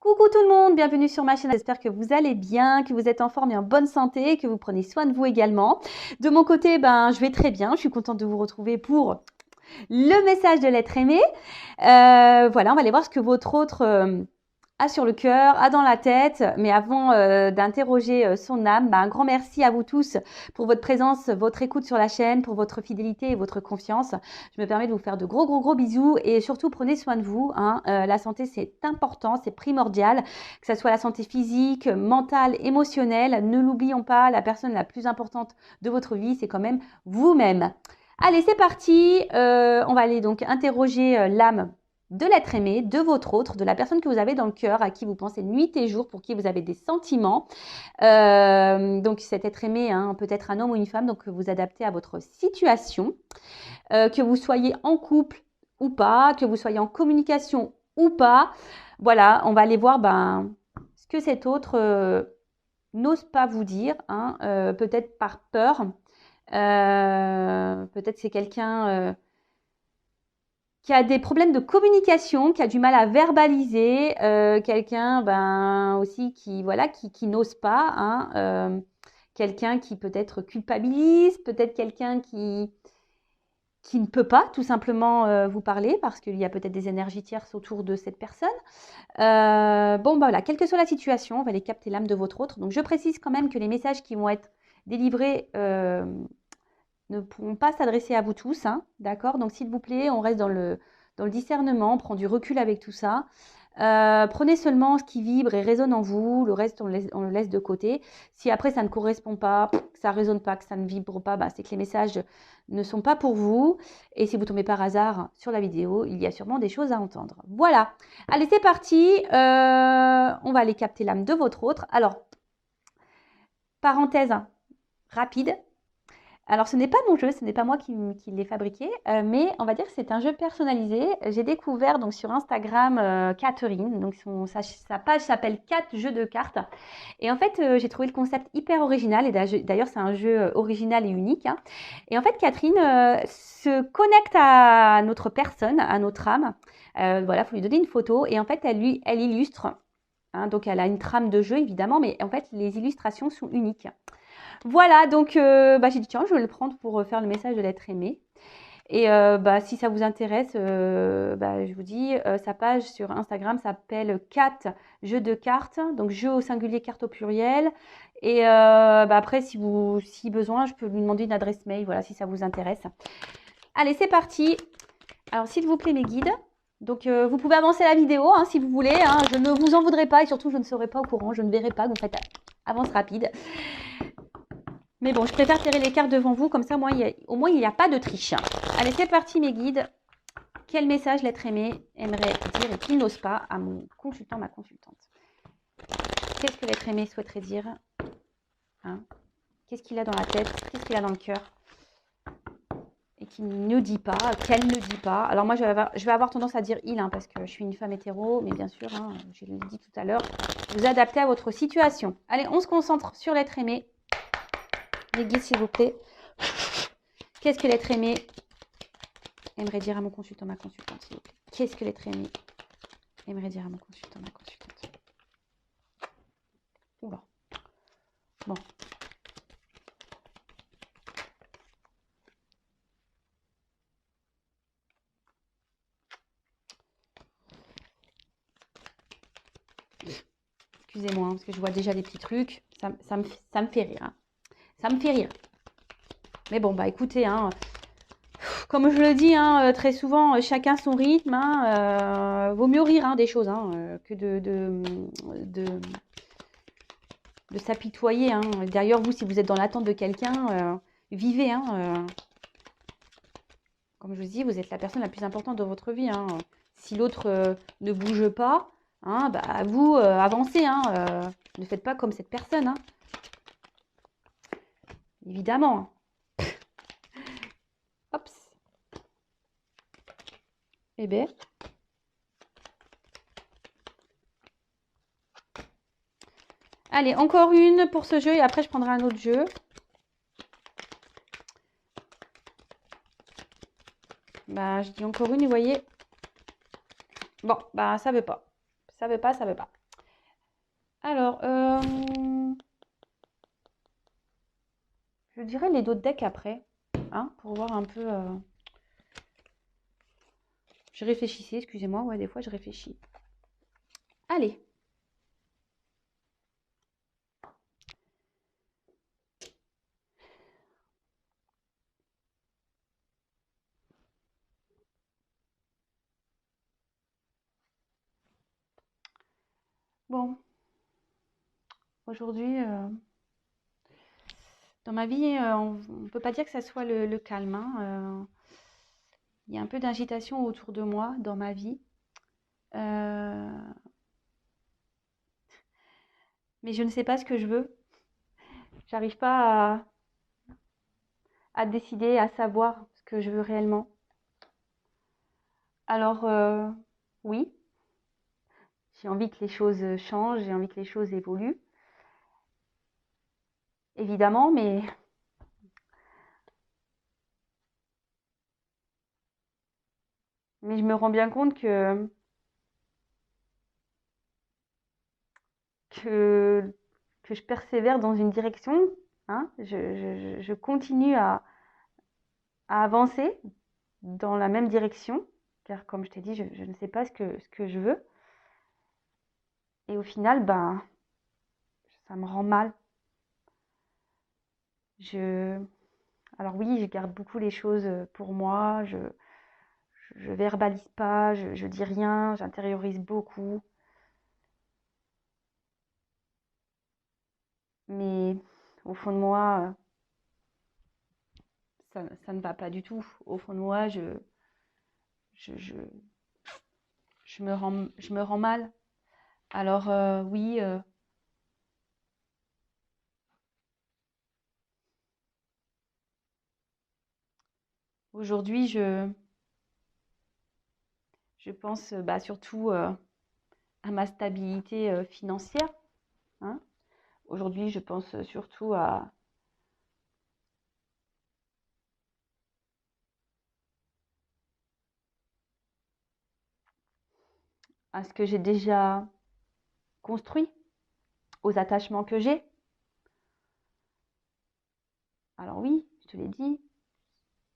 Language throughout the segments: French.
Coucou tout le monde, bienvenue sur ma chaîne. J'espère que vous allez bien, que vous êtes en forme et en bonne santé, que vous prenez soin de vous également. De mon côté, je vais très bien. Je suis contente de vous retrouver pour le message de l'être aimé. Voilà, on va aller voir ce que votre autre a sur le cœur, a dans la tête. Mais avant d'interroger son âme, un grand merci à vous tous pour votre présence, votre écoute sur la chaîne, pour votre fidélité et votre confiance. Je me permets de vous faire de gros bisous et surtout prenez soin de vous. La santé, c'est important, c'est primordial, que ce soit la santé physique, mentale, émotionnelle. Ne l'oublions pas, la personne la plus importante de votre vie, c'est quand même vous-même. Allez, c'est parti. On va aller donc interroger l'âme de l'être aimé, de votre autre, de la personne que vous avez dans le cœur, à qui vous pensez nuit et jour, pour qui vous avez des sentiments. Donc cet être aimé, peut être un homme ou une femme, donc vous adaptez à votre situation. Que vous soyez en couple ou pas, que vous soyez en communication ou pas. Voilà, on va aller voir ce que cet autre n'ose pas vous dire, peut-être par peur. Peut-être c'est quelqu'un qui a des problèmes de communication, qui a du mal à verbaliser, quelqu'un aussi qui n'ose pas, quelqu'un qui peut-être culpabilise, peut-être quelqu'un qui ne peut pas tout simplement vous parler parce qu'il y a peut-être des énergies tierces autour de cette personne. Voilà, quelle que soit la situation, on va aller capter l'âme de votre autre. Donc je précise quand même que les messages qui vont être délivrés ne pourront pas s'adresser à vous tous, d'accord? Donc s'il vous plaît, on reste dans le discernement, on prend du recul avec tout ça. Prenez seulement ce qui vibre et résonne en vous, le reste on le laisse de côté. Si après ça ne correspond pas, que ça ne résonne pas, que ça ne vibre pas, c'est que les messages ne sont pas pour vous. Et si vous tombez par hasard sur la vidéo, il y a sûrement des choses à entendre. Voilà, allez c'est parti, on va aller capter l'âme de votre autre. Alors, parenthèse rapide. Alors, ce n'est pas mon jeu, ce n'est pas moi qui l'ai fabriqué, mais on va dire que c'est un jeu personnalisé. J'ai découvert donc sur Instagram Catherine, donc sa page s'appelle 4 jeux de cartes. Et en fait, j'ai trouvé le concept hyper original, et d'ailleurs, c'est un jeu original et unique. Et en fait, Catherine se connecte à notre personne, à notre âme. Voilà, il faut lui donner une photo, et en fait, elle illustre. Donc, elle a une trame de jeu, évidemment, mais en fait, les illustrations sont uniques. Voilà, donc j'ai dit tiens, je vais le prendre pour faire le message de l'être aimé. Et si ça vous intéresse, je vous dis, sa page sur Instagram s'appelle 4 jeux de cartes, donc jeux au singulier, cartes au pluriel. Et après, si besoin, je peux lui demander une adresse mail, voilà, si ça vous intéresse. Allez, c'est parti. Alors, s'il vous plaît, mes guides. Donc, vous pouvez avancer la vidéo si vous voulez. Je ne vous en voudrais pas et surtout, je ne serai pas au courant, je ne verrai pas. Donc, faites avance rapide. Mais bon, je préfère tirer les cartes devant vous, comme ça, au moins, il n'y a pas de triche. Allez, c'est parti, mes guides. Quel message l'être aimé aimerait dire et qu'il n'ose pas à mon consultant, ma consultante? Qu'est-ce que l'être aimé souhaiterait dire? Qu'est-ce qu'il a dans la tête? Qu'est-ce qu'il a dans le cœur? Et qu'il ne dit pas, qu'elle ne dit pas. Alors moi, je vais avoir tendance à dire il, parce que je suis une femme hétéro, mais bien sûr, je l'ai dit tout à l'heure, vous adaptez à votre situation. Allez, on se concentre sur l'être aimé. Les guides, s'il vous plaît. Qu'est-ce que l'être aimé aimerait dire à mon consultant, ma consultante, s'il vous plaît? Qu'est-ce que l'être aimé aimerait dire à mon consultant, ma consultante? Oula. Bon. Excusez-moi, parce que je vois déjà des petits trucs. Ça me fait rire. Ça me fait rire. Mais bon, écoutez, comme je le dis très souvent, chacun son rythme. Vaut mieux rire des choses que de s'apitoyer. D'ailleurs, vous, si vous êtes dans l'attente de quelqu'un, vivez. Comme je vous dis, vous êtes la personne la plus importante de votre vie. Si l'autre ne bouge pas, vous, avancez. Ne faites pas comme cette personne. Évidemment. Hop. Eh bien. Allez, encore une pour ce jeu et après je prendrai un autre jeu. Je dis encore une, vous voyez. Bon, ça veut pas. Ça veut pas. Alors, je dirais les d'autres decks après, hein, pour voir un peu. Je réfléchissais, excusez-moi, ouais, des fois je réfléchis. Allez. Bon, aujourd'hui, dans ma vie, on ne peut pas dire que ça soit le calme, hein, il y a un peu d'agitation autour de moi dans ma vie. Euh, mais je ne sais pas ce que je veux. J'arrive pas à décider, à savoir ce que je veux réellement. Alors, oui, j'ai envie que les choses changent, j'ai envie que les choses évoluent, évidemment, mais je me rends bien compte que, que je persévère dans une direction, hein, je continue à avancer dans la même direction, car comme je t'ai dit, je ne sais pas ce que je veux. Et au final, ben, ça me rend mal. Je... Alors oui, je garde beaucoup les choses pour moi, je verbalise pas, je dis rien, j'intériorise beaucoup. Mais au fond de moi, ça ne va pas du tout. Au fond de moi, je, je, je me rends mal. Alors oui, aujourd'hui, je pense bah, surtout à ma stabilité financière, hein. Aujourd'hui, je pense surtout à ce que j'ai déjà construit, aux attachements que j'ai. Alors oui, je te l'ai dit,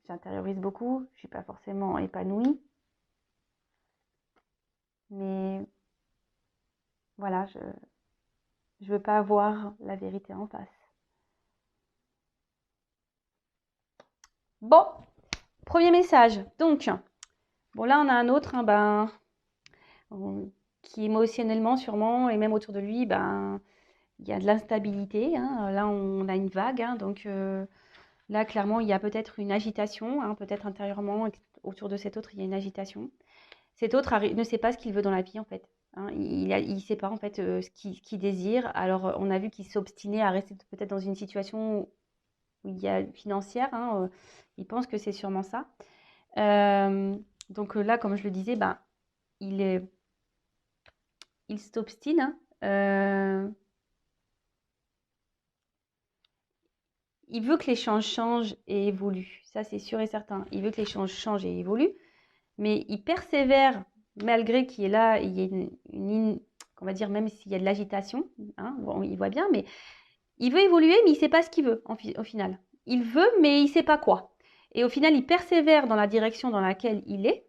j'intériorise beaucoup, je ne suis pas forcément épanouie, mais voilà, je ne veux pas avoir la vérité en face. Bon, premier message. Donc, bon là on a un autre, hein, ben, qui émotionnellement sûrement, et même autour de lui, ben, il y a de l'instabilité, hein. Là on a une vague, hein, donc là clairement il y a peut-être une agitation, hein, peut-être intérieurement, autour de cet autre il y a une agitation. Cet autre ne sait pas ce qu'il veut dans la vie en fait, hein. Il ne sait pas en fait ce qu'il désire. Alors on a vu qu'il s'obstinait à rester peut-être dans une situation où il y a financière, hein, il pense que c'est sûrement ça. Euh, donc là, comme je le disais, ben, il est, il s'obstine, hein. Il veut que l'échange change et évolue. Ça, c'est sûr et certain. Il veut que l'échange change et évolue, mais il persévère malgré qu'il y ait là, il y ait on va dire, même s'il y a de l'agitation, hein, bon, il voit bien, mais il veut évoluer, mais il ne sait pas ce qu'il veut au final. Il veut, mais il ne sait pas quoi. Et au final, il persévère dans la direction dans laquelle il est.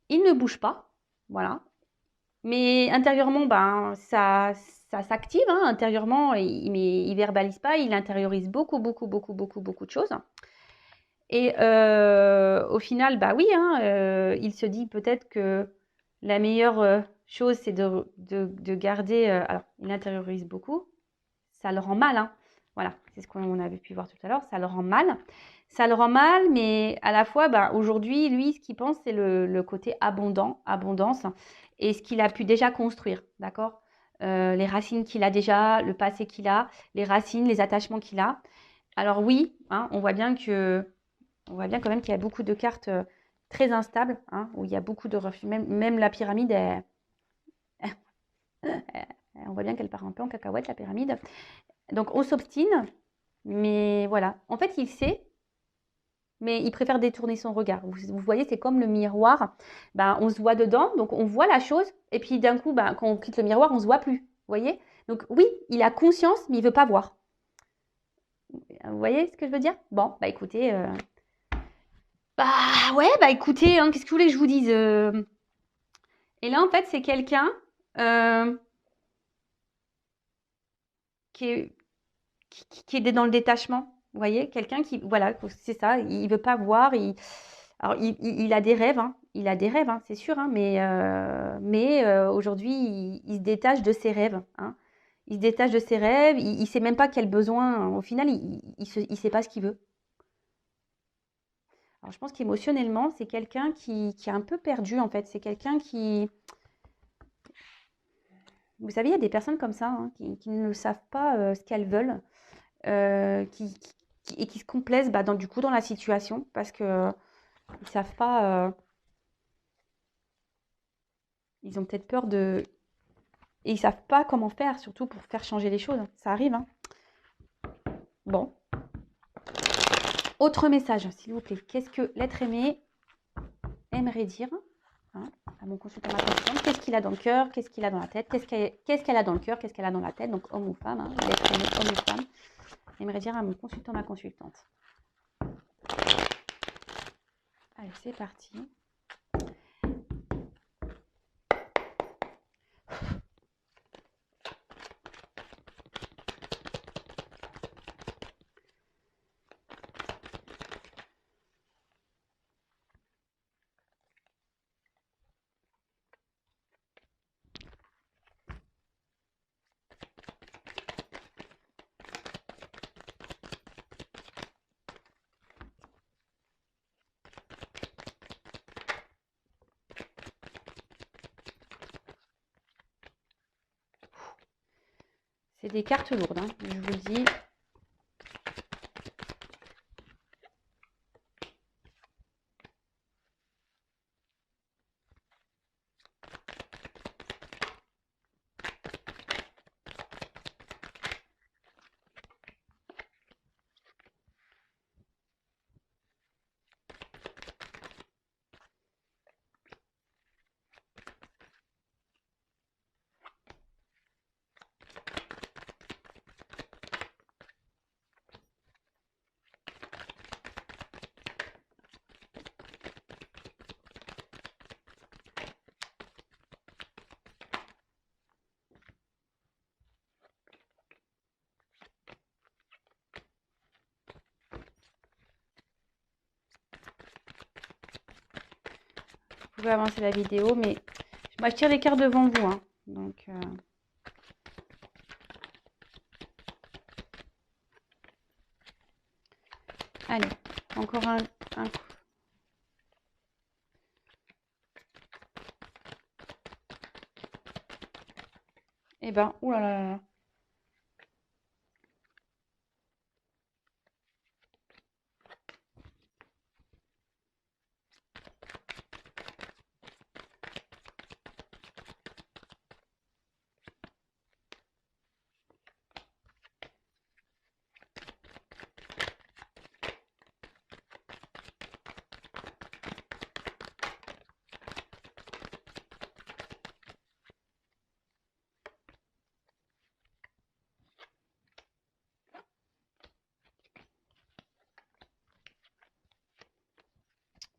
Il ne bouge pas, voilà. Mais intérieurement, ben, ça s'active, hein, intérieurement, mais il verbalise pas, il intériorise beaucoup, beaucoup, beaucoup, beaucoup, beaucoup de choses. Et au final, bah oui, hein, il se dit peut-être que la meilleure chose, c'est de garder. Alors, il intériorise beaucoup, ça le rend mal, hein. Voilà, c'est ce qu'on avait pu voir tout à l'heure, ça le rend mal. Ça le rend mal, mais à la fois, bah, aujourd'hui, lui, ce qu'il pense, c'est le côté abondance, et ce qu'il a pu déjà construire, d'accord. Les racines qu'il a déjà, le passé qu'il a, les racines, les attachements qu'il a. Alors oui, hein, on voit bien quand même qu'il y a beaucoup de cartes très instables, hein, où il y a beaucoup de refus. Même la pyramide, on voit bien qu'elle part un peu en cacahuète, la pyramide. Donc on s'obstine, mais voilà. En fait, il sait, mais il préfère détourner son regard. Vous voyez, c'est comme le miroir. Ben, on se voit dedans, donc on voit la chose, et puis d'un coup, ben, quand on quitte le miroir, on ne se voit plus. voyez? Donc oui, il a conscience, mais il veut pas voir. Vous voyez ce que je veux dire? Bon, bah écoutez, bah ouais, bah écoutez, hein, qu'est-ce que vous voulez que je vous dise? Et là, en fait, c'est quelqu'un euh, qui est, qui est dans le détachement. Vous voyez, quelqu'un qui, voilà, c'est ça, il veut pas voir. Alors, il a des rêves, hein, il a des rêves, hein, c'est sûr, hein, mais aujourd'hui, il se détache de ses rêves, hein. Il se détache de ses rêves, il sait même pas quel besoin, au final, il sait pas ce qu'il veut. Alors, je pense qu'émotionnellement, c'est quelqu'un qui est un peu perdu, en fait. C'est quelqu'un qui, vous savez, il y a des personnes comme ça, hein, qui ne savent pas ce qu'elles veulent, et qui se complaisent bah, du coup dans la situation parce que ils savent pas, ils ont peut-être peur de, et ils savent pas comment faire, surtout pour faire changer les choses. Ça arrive, hein. Bon, autre message, s'il vous plaît. Qu'est-ce que l'être aimé aimerait dire, hein, à mon consultant, ma consultante? Qu'est-ce qu'il a dans le cœur? Qu'est-ce qu'il a dans la tête? Qu'est-ce qu'elle a dans le cœur? Qu'est-ce qu'elle a dans la tête? Donc homme ou femme, hein, l'être aimé, homme ou femme, aimerait dire à mon consultant, ma consultante. Allez, c'est parti. C'est des cartes lourdes, hein, je vous le dis. Vous pouvez avancer la vidéo, mais moi je tire les cartes devant vous, hein. Donc, allez, encore un coup. Eh ben, oulala. Là là.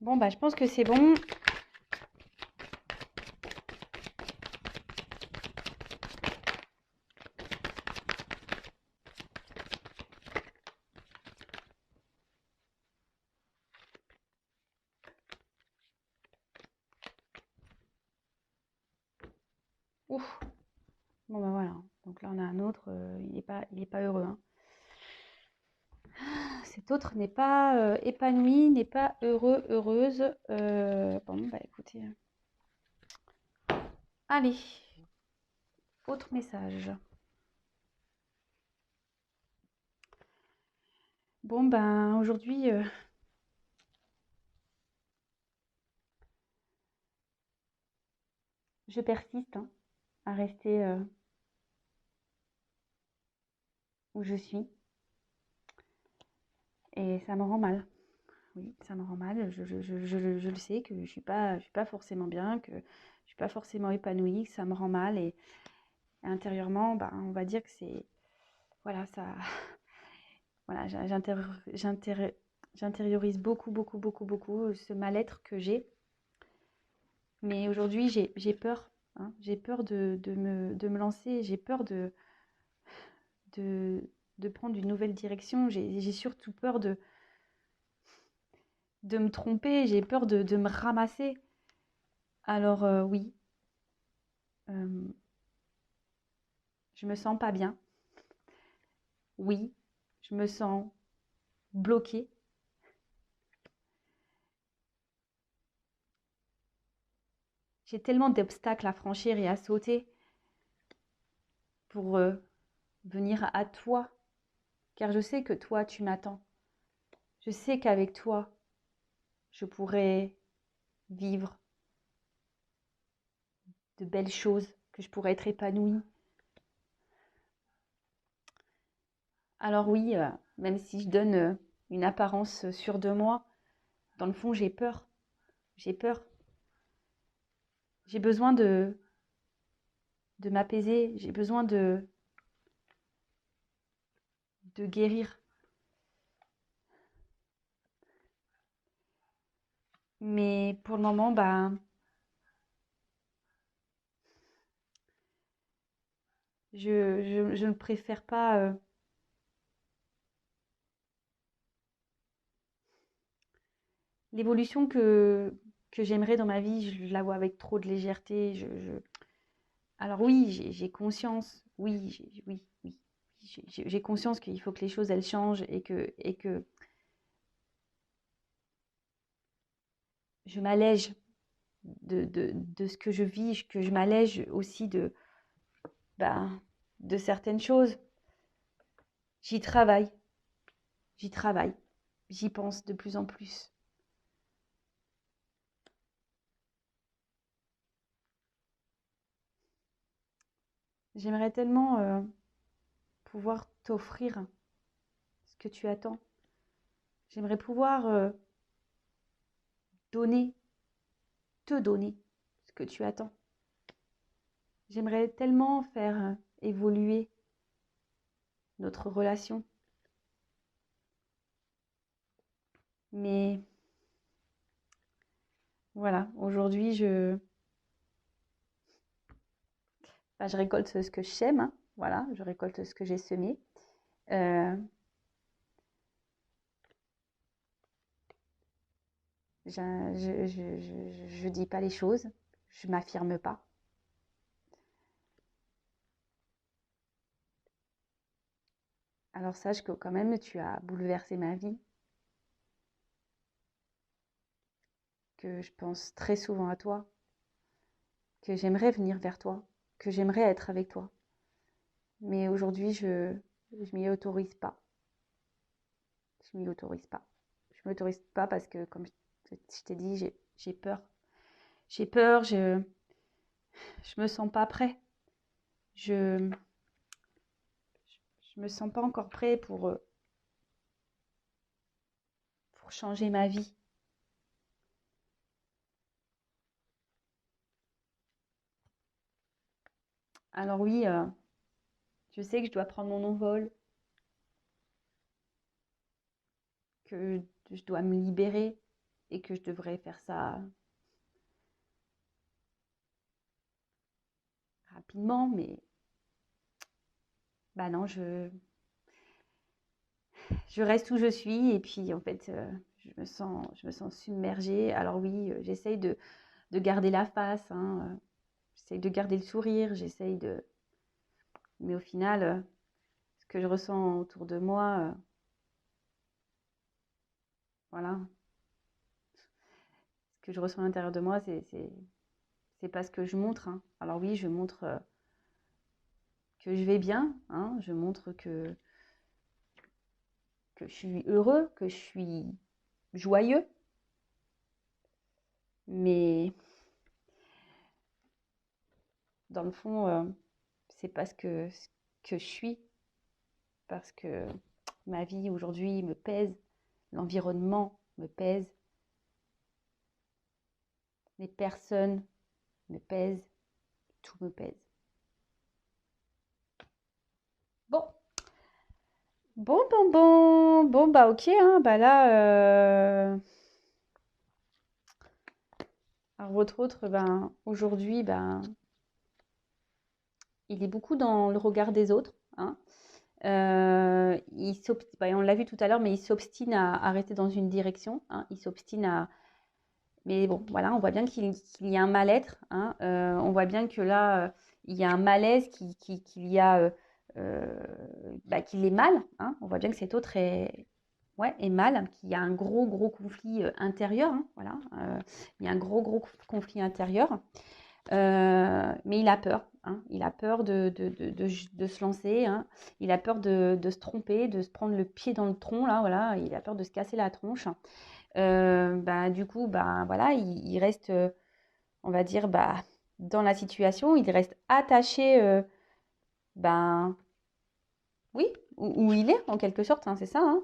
Bon, bah, je pense que c'est bon. Ouf. Bon, bah voilà. Donc là, on a un autre. Il est pas heureux, hein. Cet autre n'est pas épanoui, n'est pas heureux, heureuse. Bon, bah écoutez. Allez, autre message. Bon, ben aujourd'hui, je persiste, hein, à rester où je suis. Et ça me rend mal. Oui, ça me rend mal. Je le sais que je suis pas forcément bien, que je suis pas forcément épanouie, que ça me rend mal. Et intérieurement, ben, on va dire que c'est, voilà, ça, voilà, j'intériorise beaucoup, beaucoup, beaucoup, beaucoup ce mal-être que j'ai. Mais aujourd'hui, j'ai peur, hein. J'ai peur de me lancer, j'ai peur de, de prendre une nouvelle direction. J'ai surtout peur de me tromper, j'ai peur de me ramasser. Alors oui, euh, je me sens pas bien. Oui, je me sens bloquée. J'ai tellement d'obstacles à franchir et à sauter pour venir à toi, car je sais que toi, tu m'attends. Je sais qu'avec toi, je pourrais vivre de belles choses, que je pourrais être épanouie. Alors oui, même si je donne une apparence sûre de moi, dans le fond, j'ai peur. J'ai peur. J'ai besoin de m'apaiser. J'ai besoin de guérir. Mais pour le moment, bah, je ne préfère pas. L'évolution que j'aimerais dans ma vie, je la vois avec trop de légèreté. Alors oui, j'ai conscience. Oui, oui. J'ai conscience qu'il faut que les choses, elles changent et que je m'allège de ce que je vis, que je m'allège aussi ben, de certaines choses. J'y travaille, j'y travaille, j'y pense de plus en plus. J'aimerais tellement pouvoir t'offrir ce que tu attends. J'aimerais pouvoir donner, te donner ce que tu attends. J'aimerais tellement faire évoluer notre relation. Mais voilà, aujourd'hui, enfin, je récolte ce que je sème, hein. Voilà, je récolte ce que j'ai semé. Euh, je dis pas les choses, je m'affirme pas. Alors sache que quand même, tu as bouleversé ma vie, que je pense très souvent à toi, que j'aimerais venir vers toi, que j'aimerais être avec toi. Mais aujourd'hui, je m'y autorise pas. Je m'y autorise pas. Je m'autorise pas parce que, comme je t'ai dit, j'ai peur. J'ai peur, je me sens pas prêt. Je, je me sens pas encore prêt pour changer ma vie. Alors oui, je sais que je dois prendre mon envol, que je dois me libérer et que je devrais faire ça rapidement, mais bah non, je reste où je suis et puis en fait, je me sens submergée. Alors oui, j'essaye de garder la face, hein, j'essaye de garder le sourire, j'essaye de... Mais au final, ce que je ressens autour de moi, voilà, ce que je ressens à l'intérieur de moi, c'est pas ce que je montre, hein. Alors oui, je montre que je vais bien, hein, je montre que je suis heureux, que je suis joyeux, mais dans le fond, c'est pas ce que je suis, parce que ma vie aujourd'hui me pèse, l'environnement me pèse, les personnes me pèsent, tout me pèse. Bon, bah ok, hein, bah là, alors votre autre, ben, aujourd'hui, ben, il est beaucoup dans le regard des autres, hein. Bah, on l'a vu tout à l'heure, mais il s'obstine à rester dans une direction, hein. Il s'obstine à... Mais bon, voilà, on voit bien qu'il y a un mal-être, hein. On voit bien que là, il y a un malaise, qu'il y a, euh, bah, qu'il est mal, hein. On voit bien que cet autre est, ouais, est mal, qu'il y a un gros conflit intérieur, hein, voilà. Il y a un gros conflit intérieur. Mais il a peur, hein. Il a peur de se lancer, hein. Il a peur de se tromper, de se prendre le pied dans le tronc, là, voilà. Il a peur de se casser la tronche. Bah, du coup, bah, voilà, il reste, on va dire, bah, dans la situation, il reste attaché, ben, oui, où il est, en quelque sorte, hein, c'est ça, hein.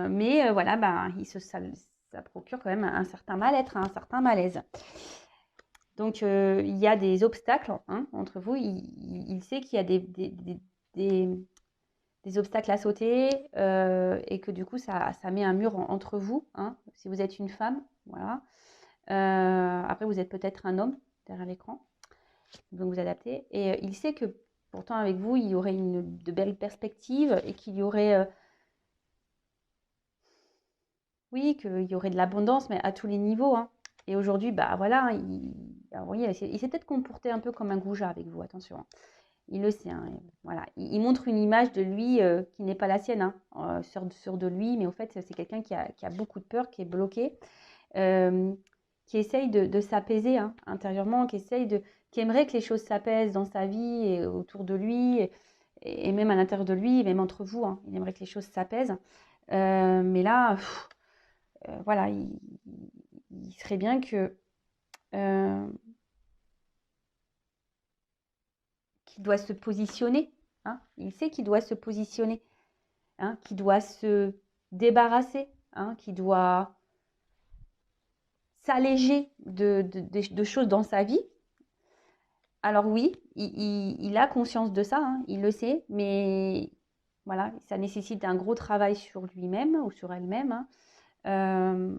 Mais voilà, ben, ça procure quand même un certain mal-être, un certain malaise. Donc, il y a des obstacles, hein, entre vous. Il sait qu'il y a des- des obstacles à sauter et que du coup, ça met un mur entre vous, hein, si vous êtes une femme. Voilà. Après, vous êtes peut-être un homme derrière l'écran, donc vous adaptez. Et il sait que pourtant, avec vous, il y aurait de belles perspectives et qu'il y aurait, oui, qu'il y aurait de l'abondance, mais à tous les niveaux, hein. Et aujourd'hui, bah voilà, alors, vous voyez, il s'est peut-être comporté un peu comme un goujat avec vous, attention, hein. Il le sait, hein, voilà. Il montre une image de lui qui n'est pas la sienne, hein, sûr de lui, mais au fait, c'est quelqu'un qui a beaucoup de peur, qui est bloqué, euh, qui essaye de s'apaiser, hein, intérieurement, qui aimerait que les choses s'apaisent dans sa vie et autour de lui, et même à l'intérieur de lui, même entre vous, hein. Il aimerait que les choses s'apaisent. Mais là, voilà, il serait bien euh, qu'il doit se positionner, hein. Il sait qu'il doit se positionner, hein, qu'il doit se débarrasser, hein, qu'il doit s'alléger de choses dans sa vie. Alors oui, il a conscience de ça, hein, il le sait, mais voilà, ça nécessite un gros travail sur lui-même ou sur elle-même, hein. Euh,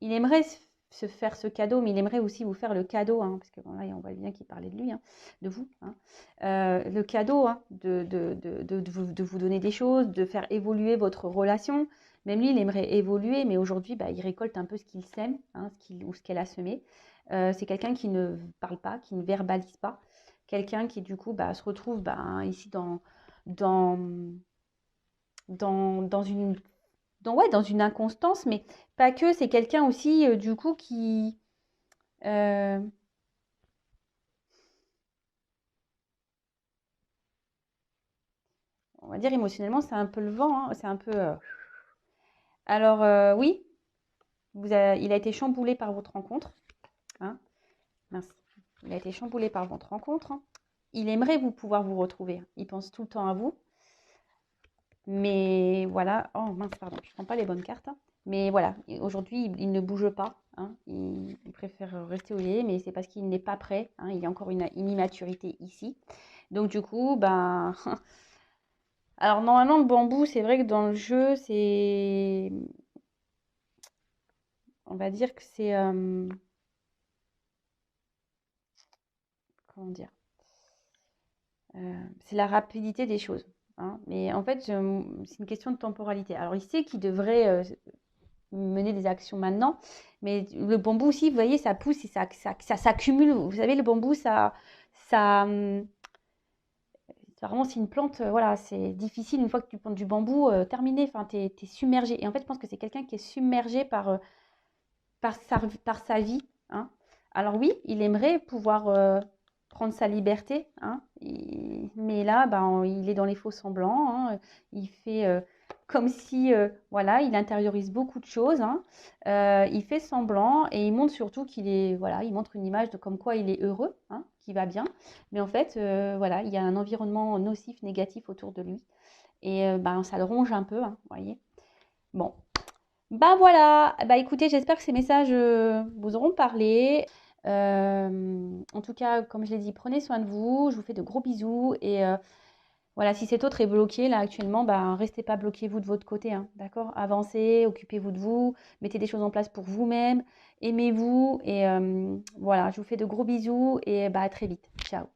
il aimerait se faire ce cadeau, mais il aimerait aussi vous faire le cadeau, hein, parce que voilà, on voit bien qu'il parlait de lui, hein, de vous, hein. Le cadeau, hein, de vous donner des choses, de faire évoluer votre relation. Même lui, il aimerait évoluer, mais aujourd'hui, bah, il récolte un peu ce qu'il sème, hein, ou ce qu'elle a semé. C'est quelqu'un qui ne parle pas, qui ne verbalise pas, quelqu'un qui du coup bah, se retrouve bah, ici dans, dans une ouais, dans une inconstance, mais pas que, c'est quelqu'un aussi, du coup, euh, on va dire émotionnellement, c'est un peu le vent, hein, c'est un peu... Alors, oui, il a été chamboulé par votre rencontre, hein, mince. Il a été chamboulé par votre rencontre, hein. Il aimerait pouvoir vous retrouver, hein. Il pense tout le temps à vous. Mais voilà, oh mince, pardon, je ne prends pas les bonnes cartes, hein. Mais voilà, aujourd'hui, il ne bouge pas, hein. Il préfère rester où il est, mais c'est parce qu'il n'est pas prêt, hein. Il y a encore une immaturité ici. Donc du coup, ben... Alors normalement, le bambou, c'est vrai que dans le jeu, c'est... On va dire que c'est... comment dire? C'est la rapidité des choses, hein. Mais en fait, c'est une question de temporalité. Alors il sait qu'il devrait mener des actions maintenant. Mais le bambou aussi, vous voyez, ça pousse et ça s'accumule. Vous savez, le bambou, vraiment, c'est une plante, voilà, c'est difficile une fois que tu plantes du bambou, terminé, enfin, t'es submergé. Et en fait, je pense que c'est quelqu'un qui est submergé par sa vie, hein. Alors oui, il aimerait pouvoir prendre sa liberté, hein, mais là, ben, il est dans les faux semblants, hein. Il fait comme si, voilà, il intériorise beaucoup de choses, hein. Il fait semblant et il montre surtout qu'il est, voilà, il montre une image de comme quoi il est heureux, hein, qu'il va bien. Mais en fait, voilà, il y a un environnement nocif, négatif autour de lui. Et ben, ça le ronge un peu, hein, vous voyez. Bon, bah voilà, bah écoutez, j'espère que ces messages vous auront parlé. En tout cas, comme je l'ai dit, prenez soin de vous. Je vous fais de gros bisous et Voilà, si cet autre est bloqué là actuellement, bah, restez pas bloqué vous de votre côté, hein, d'accord? Avancez, occupez-vous de vous, mettez des choses en place pour vous-même, aimez-vous et voilà, je vous fais de gros bisous et bah, à très vite. Ciao.